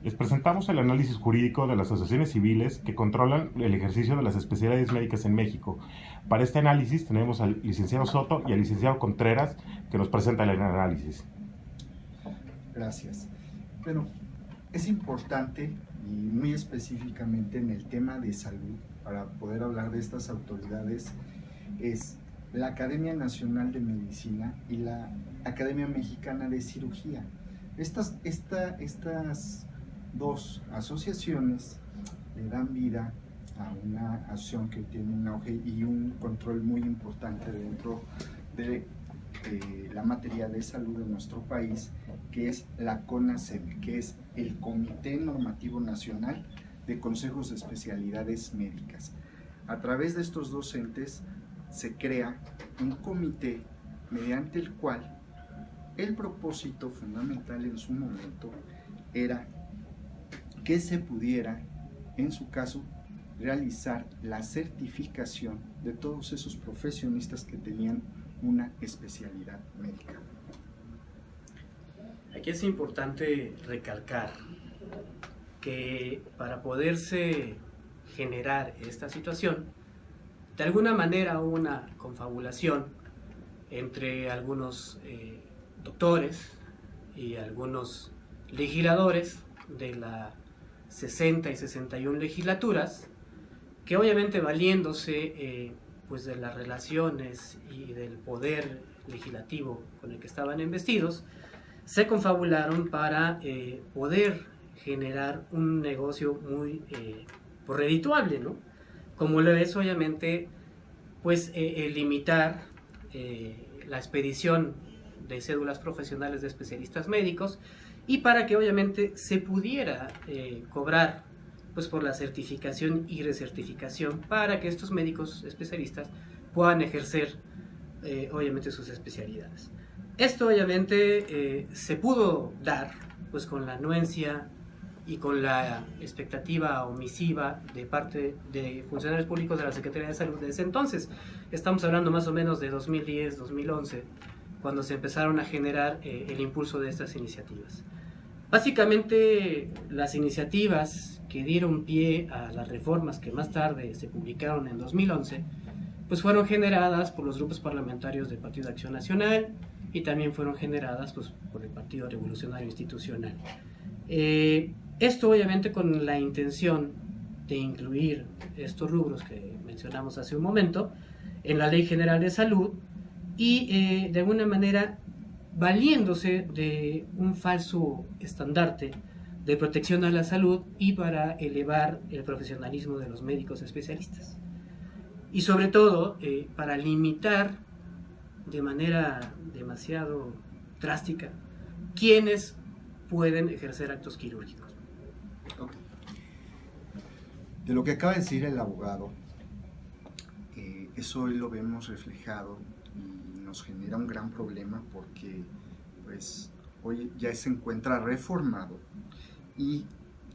Les presentamos el análisis jurídico de las asociaciones civiles que controlan el ejercicio de las especialidades médicas en México. Para este análisis tenemos al licenciado Soto y al licenciado Contreras que nos presentan el análisis. Gracias. Bueno, es importante y muy específicamente en el tema de salud, para poder hablar de estas autoridades, es la Academia Nacional de Medicina y la Academia Mexicana de Cirugía. Estas dos asociaciones le dan vida a una acción que tiene un auge y un control muy importante dentro de la materia de salud de nuestro país, que es la CONASEM, que es el Comité Normativo Nacional de Consejos de Especialidades Médicas. A través de estos dos entes se crea un comité mediante el cual el propósito fundamental en su momento era que se pudiera, en su caso, realizar la certificación de todos esos profesionistas que tenían una especialidad médica. Aquí es importante recalcar que para poderse generar esta situación, de alguna manera hubo una confabulación entre algunos doctores y algunos legisladores de la 60 y 61 legislaturas, que obviamente valiéndose pues de las relaciones y del poder legislativo con el que estaban investidos, se confabularon para poder generar un negocio muy pues redituable, ¿no? Como lo es obviamente pues limitar la expedición de cédulas profesionales de especialistas médicos, y para que obviamente se pudiera cobrar pues por la certificación y recertificación para que estos médicos especialistas puedan ejercer obviamente sus especialidades. Esto obviamente se pudo dar pues con la anuencia y con la expectativa omisiva de parte de funcionarios públicos de la Secretaría de Salud de ese entonces. Estamos hablando más o menos de 2010, 2011, cuando se empezaron a generar el impulso de estas iniciativas. Básicamente, las iniciativas que dieron pie a las reformas que más tarde se publicaron en 2011, pues fueron generadas por los grupos parlamentarios del Partido de Acción Nacional y también fueron generadas pues, por el Partido Revolucionario Institucional. Esto obviamente con la intención de incluir estos rubros que mencionamos hace un momento en la Ley General de Salud y de alguna manera valiéndose de un falso estandarte de protección a la salud y para elevar el profesionalismo de los médicos especialistas. Y sobre todo para limitar de manera demasiado drástica quienes pueden ejercer actos quirúrgicos. Okay. De lo que acaba de decir el abogado, eso hoy lo vemos reflejado y nos genera un gran problema porque pues, hoy ya se encuentra reformado y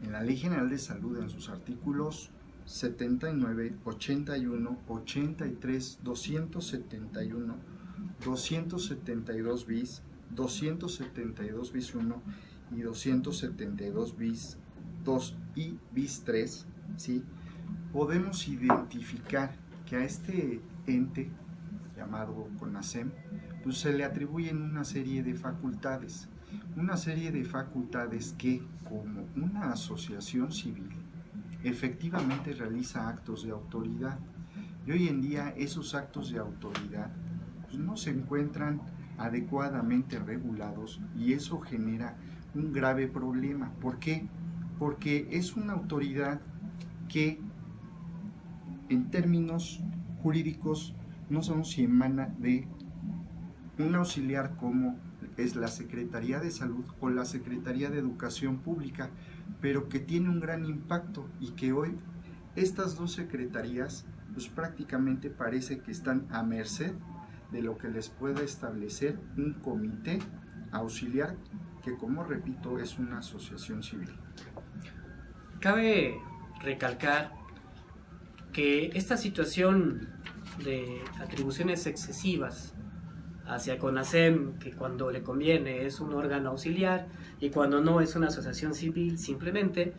en la Ley General de Salud, en sus artículos 79, 81, 83, 271, 272 bis, 272 bis 1 y 272 bis 2 y bis 3, ¿sí? Podemos identificar que a este ente llamado CONASEM pues se le atribuyen una serie de facultades que, como una asociación civil, efectivamente realiza actos de autoridad, y hoy en día esos actos de autoridad pues no se encuentran adecuadamente regulados y eso genera un grave problema. ¿Por qué? Porque es una autoridad que en términos jurídicos no sabemos si emana de un auxiliar como es la Secretaría de Salud o la Secretaría de Educación Pública, pero que tiene un gran impacto y que hoy estas dos secretarías pues prácticamente parece que están a merced de lo que les pueda establecer un comité auxiliar que, como repito, es una asociación civil. Cabe recalcar que esta situación de atribuciones excesivas hacia CONASEM, que cuando le conviene es un órgano auxiliar y cuando no es una asociación civil simplemente,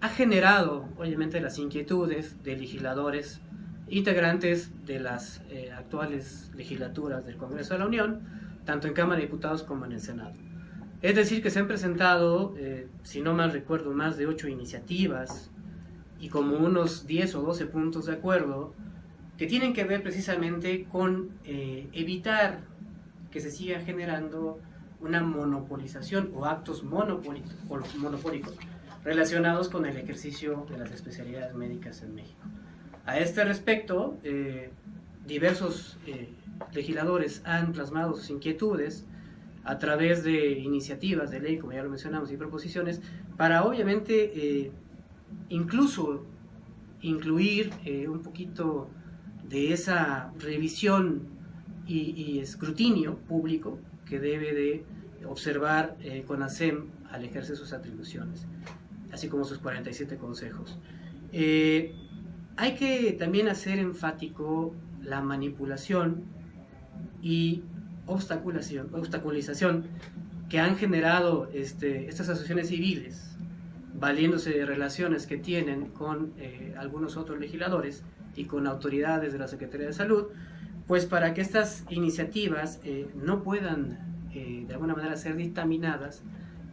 ha generado obviamente las inquietudes de legisladores integrantes de las actuales legislaturas del Congreso de la Unión, tanto en Cámara de Diputados como en el Senado. Es decir, que se han presentado, si no mal recuerdo, más de 8 iniciativas y como unos 10 o 12 puntos de acuerdo que tienen que ver precisamente con evitar que se siga generando una monopolización o actos monopólicos relacionados con el ejercicio de las especialidades médicas en México. A este respecto, diversos legisladores han plasmado sus inquietudes a través de iniciativas de ley, como ya lo mencionamos, y proposiciones, para obviamente incluso incluir un poquito de esa revisión y escrutinio público que debe de observar CONASEM al ejercer sus atribuciones, así como sus 47 consejos. Hay que también hacer enfático la manipulación y obstaculización que han generado estas asociaciones civiles, valiéndose de relaciones que tienen con algunos otros legisladores y con autoridades de la Secretaría de Salud, pues para que estas iniciativas no puedan de alguna manera ser dictaminadas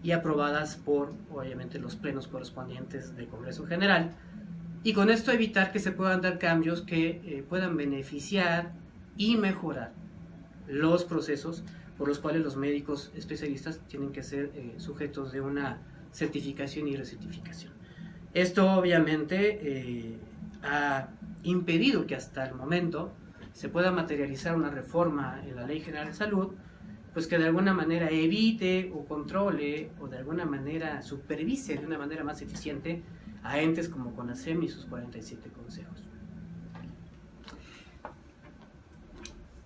y aprobadas por, obviamente, los plenos correspondientes del Congreso General, y con esto evitar que se puedan dar cambios que puedan beneficiar y mejorar los procesos por los cuales los médicos especialistas tienen que ser sujetos de una certificación y recertificación. Esto obviamente ha impedido que hasta el momento se pueda materializar una reforma en la Ley General de Salud, pues que de alguna manera evite o controle o de alguna manera supervise de una manera más eficiente a entes como CONASEM y sus 47 consejos.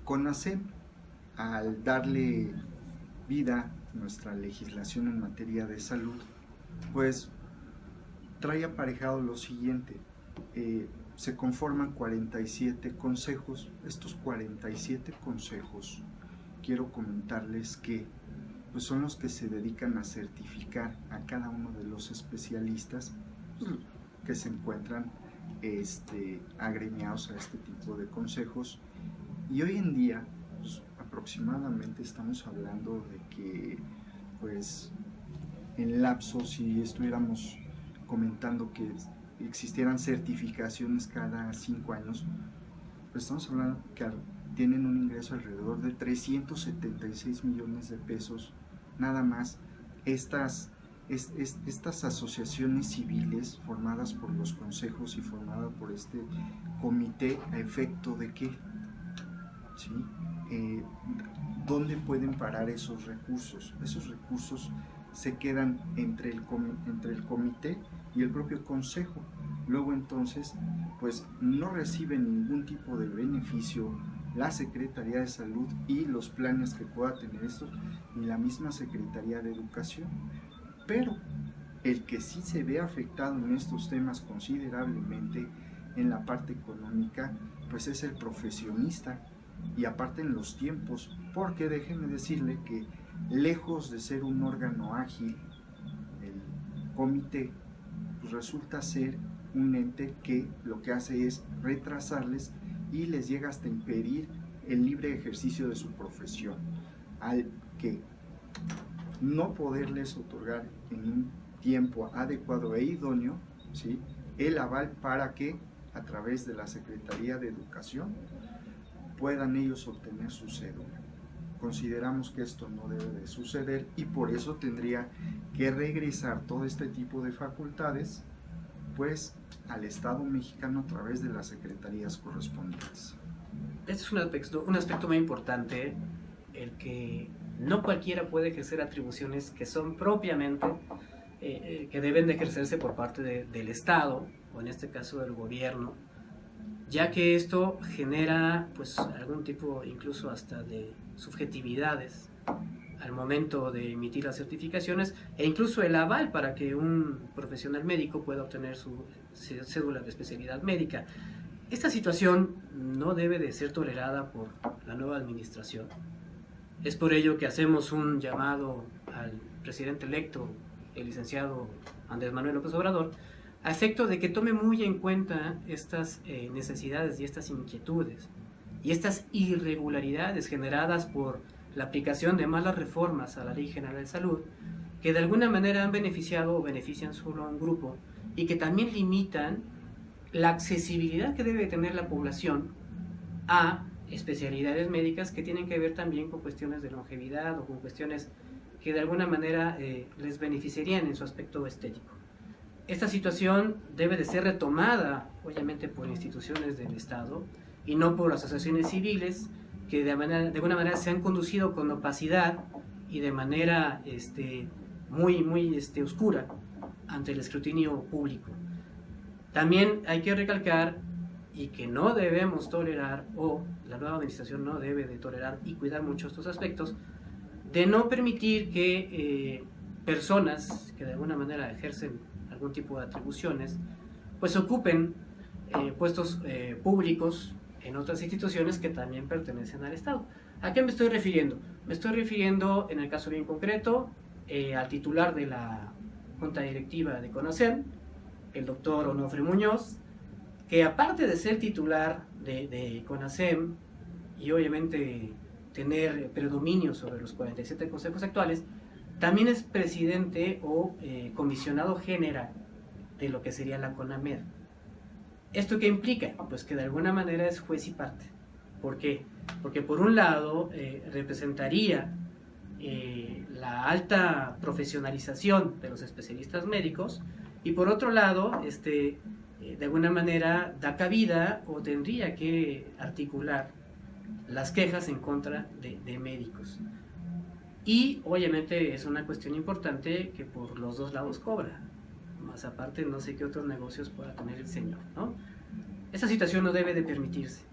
CONASEM, al darle vida a nuestra legislación en materia de salud, pues trae aparejado lo siguiente. Se conforman 47 consejos. Estos 47 consejos, quiero comentarles que pues son los que se dedican a certificar a cada uno de los especialistas que se encuentran agremiados a este tipo de consejos. Y hoy en día, pues, aproximadamente estamos hablando de que, pues, en lapso, si estuviéramos comentando que existieran certificaciones cada 5 años, pues estamos hablando que tienen un ingreso alrededor de 376 millones de pesos, nada más estas asociaciones civiles formadas por los consejos y formadas por este comité. ¿A efecto de qué? ¿Sí? ¿Dónde pueden parar esos recursos? Esos recursos se quedan entre el comité y el propio consejo. Luego entonces, pues no reciben ningún tipo de beneficio la Secretaría de Salud y los planes que pueda tener esto, ni la misma Secretaría de Educación. Pero el que sí se ve afectado en estos temas considerablemente en la parte económica, pues es el profesionista, y aparte en los tiempos, porque déjenme decirle que lejos de ser un órgano ágil, el comité pues resulta ser un ente que lo que hace es retrasarles y les llega hasta impedir el libre ejercicio de su profesión, al que no poderles otorgar en un tiempo adecuado e idóneo, ¿sí?, el aval para que a través de la Secretaría de Educación puedan ellos obtener su cédula. Consideramos que esto no debe de suceder y por eso tendría que regresar todo este tipo de facultades pues al Estado mexicano a través de las secretarías correspondientes. Este es un aspecto muy importante, el que no cualquiera puede ejercer atribuciones que son propiamente, que deben de ejercerse por parte del Estado, o en este caso del gobierno, ya que esto genera pues algún tipo incluso hasta de subjetividades al momento de emitir las certificaciones e incluso el aval para que un profesional médico pueda obtener su cédula de especialidad médica. Esta situación no debe de ser tolerada por la nueva administración. Es por ello que hacemos un llamado al presidente electo, el licenciado Andrés Manuel López Obrador, a efecto de que tome muy en cuenta estas necesidades y estas inquietudes y estas irregularidades generadas por la aplicación de malas reformas a la Ley General de Salud, que de alguna manera han beneficiado o benefician solo a un grupo y que también limitan la accesibilidad que debe tener la población a especialidades médicas que tienen que ver también con cuestiones de longevidad o con cuestiones que de alguna manera les beneficiarían en su aspecto estético. Esta situación debe de ser retomada, obviamente, por instituciones del Estado y no por asociaciones civiles que de alguna manera se han conducido con opacidad y de manera muy oscura ante el escrutinio público. También hay que recalcar y que no debemos tolerar, o la nueva administración no debe de tolerar y cuidar mucho estos aspectos, de no permitir que personas que de alguna manera ejercen algún tipo de atribuciones, pues ocupen puestos públicos en otras instituciones que también pertenecen al Estado. ¿A qué me estoy refiriendo? Me estoy refiriendo, en el caso bien concreto, al titular de la Junta Directiva de CONASEM, el doctor Onofre Muñoz, que aparte de ser titular de CONASEM y obviamente tener predominio sobre los 47 consejos actuales, también es presidente o comisionado general de lo que sería la CONAMED. ¿Esto qué implica? Pues que de alguna manera es juez y parte. ¿Por qué? Porque por un lado representaría la alta profesionalización de los especialistas médicos y por otro lado de alguna manera da cabida o tendría que articular las quejas en contra de médicos. Y obviamente es una cuestión importante que por los dos lados cobra. Más aparte, no sé qué otros negocios pueda tener el señor, ¿no? Esta situación no debe de permitirse.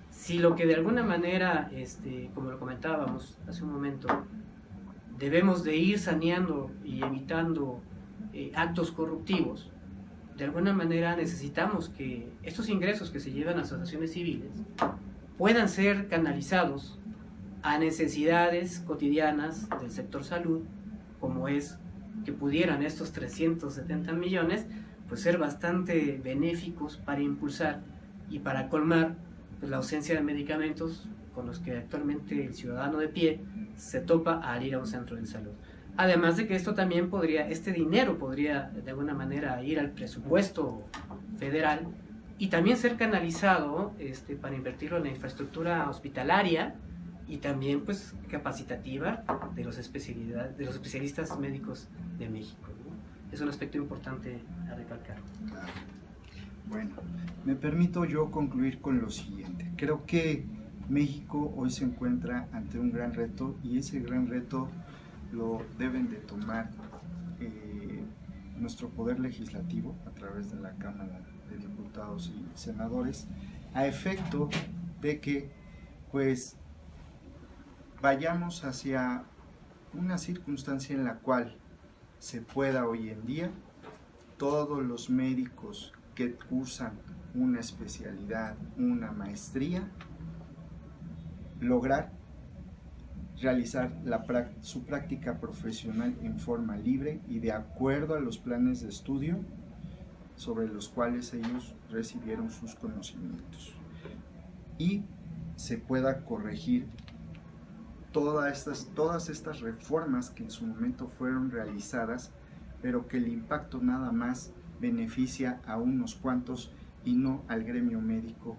Si lo que de alguna manera, como lo comentábamos hace un momento, debemos de ir saneando y evitando actos corruptivos, de alguna manera necesitamos que estos ingresos que se llevan a asociaciones civiles puedan ser canalizados a necesidades cotidianas del sector salud, como es que pudieran estos 370 millones pues ser bastante benéficos para impulsar y para colmar pues, la ausencia de medicamentos con los que actualmente el ciudadano de pie se topa al ir a un centro de salud. Además de que esto también este dinero podría de alguna manera ir al presupuesto federal y también ser canalizado para invertirlo en la infraestructura hospitalaria y también pues capacitativa de los especialistas médicos de México, ¿no? Es un aspecto importante a recalcar. Claro. Bueno, me permito yo concluir con lo siguiente. Creo que México hoy se encuentra ante un gran reto y ese gran reto lo deben de tomar nuestro poder legislativo a través de la Cámara de Diputados y Senadores, a efecto de que pues vayamos hacia una circunstancia en la cual se pueda hoy en día todos los médicos que cursan una especialidad, una maestría, lograr realizar su práctica profesional en forma libre y de acuerdo a los planes de estudio sobre los cuales ellos recibieron sus conocimientos y se pueda corregir todas estas reformas que en su momento fueron realizadas, pero que el impacto nada más beneficia a unos cuantos y no al gremio médico,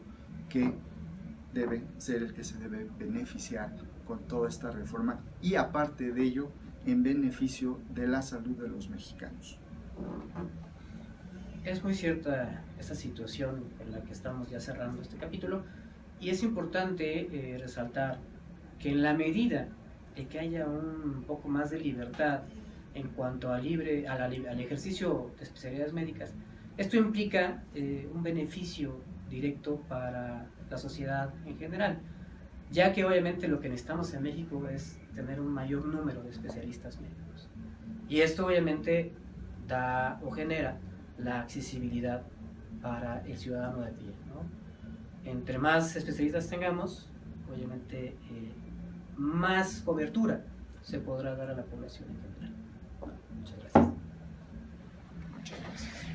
que debe ser el que se debe beneficiar con toda esta reforma y aparte de ello en beneficio de la salud de los mexicanos. Es muy cierta esta situación en la que estamos ya cerrando este capítulo y es importante resaltar que en la medida de que haya un poco más de libertad en cuanto al ejercicio de especialidades médicas, esto implica un beneficio directo para la sociedad en general, ya que obviamente lo que necesitamos en México es tener un mayor número de especialistas médicos. Y esto obviamente da o genera la accesibilidad para el ciudadano de pie, ¿no? entre más especialistas tengamos, obviamente más cobertura se podrá dar a la población en general. Muchas gracias. Muchas gracias.